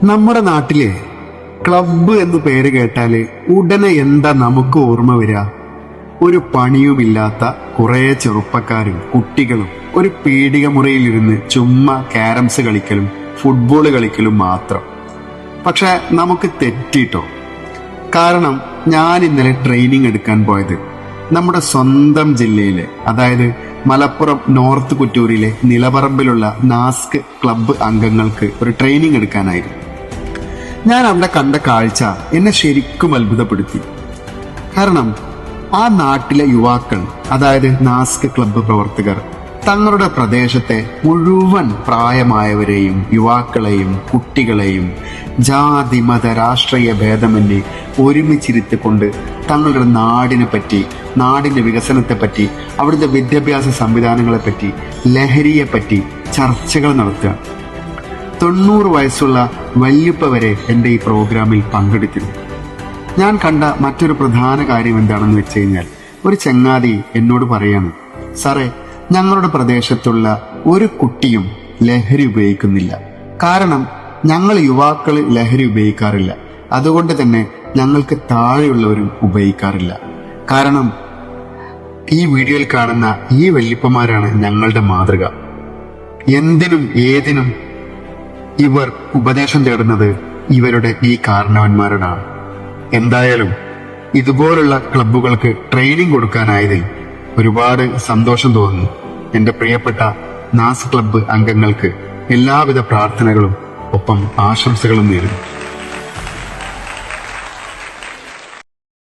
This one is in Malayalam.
നമ്മുടെ നാട്ടില് ക്ലബ്ബ് എന്ന് പേര് കേട്ടാല് ഉടനെ എന്താ നമുക്ക് ഓർമ്മ വരിക? ഒരു പണിയുമില്ലാത്ത കുറെ ചെറുപ്പക്കാരും കുട്ടികളും ഒരു പീടിക മുറിയിലിരുന്ന് ചുമ്മാ ക്യാരംസ് കളിക്കലും ഫുട്ബോൾ കളിക്കലും മാത്രം. പക്ഷെ നമുക്ക് തെറ്റിട്ടോ. കാരണം ഞാൻ ഇന്നലെ ട്രെയിനിങ് എടുക്കാൻ പോയത് നമ്മുടെ സ്വന്തം ജില്ലയിലെ, അതായത് മലപ്പുറം നോർത്ത് കുറ്റൂരിലെ നിലപറമ്പിലുള്ള നാസ്ക് ക്ലബ്ബ് അംഗങ്ങൾക്ക് ഒരു ട്രെയിനിങ് എടുക്കാനായിരുന്നു. ഞാൻ അവിടെ കണ്ട കാഴ്ച എന്നെ ശരിക്കും അത്ഭുതപ്പെടുത്തി. കാരണം ആ നാട്ടിലെ യുവാക്കൾ, അതായത് നാസ്ക് ക്ലബ്ബ് പ്രവർത്തകർ, തങ്ങളുടെ പ്രദേശത്തെ മുഴുവൻ പ്രായമായവരെയും യുവാക്കളെയും കുട്ടികളെയും ജാതി മത രാഷ്ട്രീയ ഭേദമന്യേ ഒരുമിച്ചിരുത്തിക്കൊണ്ട് തങ്ങളുടെ നാടിനെ പറ്റി, നാടിന്റെ വികസനത്തെ പറ്റി, അവിടുത്തെ വിദ്യാഭ്യാസ സംവിധാനങ്ങളെ പറ്റി, ലഹരിയെ പറ്റി ചർച്ചകൾ നടത്തുക. 90 വയസ്സുള്ള വല്യുപ്പ വരെ എൻ്റെ ഈ പ്രോഗ്രാമിൽ പങ്കെടുത്തിരുന്നു. ഞാൻ കണ്ട മറ്റൊരു പ്രധാന കാര്യം എന്താണെന്ന് വെച്ച് കഴിഞ്ഞാൽ, ഒരു ചങ്ങാതി എന്നോട് പറയാണ്, സാറേ, ഞങ്ങളുടെ പ്രദേശത്തുള്ള ഒരു കുട്ടിയും ലഹരി ഉപയോഗിക്കുന്നില്ല. കാരണം ഞങ്ങൾ യുവാക്കൾ ലഹരി ഉപയോഗിക്കാറില്ല. അതുകൊണ്ട് തന്നെ ഞങ്ങൾക്ക് താഴെയുള്ളവരും ഉപയോഗിക്കാറില്ല. കാരണം ഈ വീഡിയോയിൽ കാണുന്ന ഈ വല്യപ്പന്മാരാണ് ഞങ്ങളുടെ മാതൃക. എന്തിനും ഏതിനും ഇവർ ഉപദേശം തേടുന്നത് ഇവരുടെ ഈ കാരണവന്മാരോടാണ്. എന്തായാലും ഇതുപോലുള്ള ക്ലബ്ബുകൾക്ക് ട്രെയിനിങ് കൊടുക്കാനായതിൽ ഒരുപാട് സന്തോഷം തോന്നുന്നു. എന്റെ പ്രിയപ്പെട്ട നാസ് ക്ലബ്ബ് അംഗങ്ങൾക്ക് എല്ലാവിധ പ്രാർത്ഥനകളും ഒപ്പം ആശംസകളും നേരുന്നു.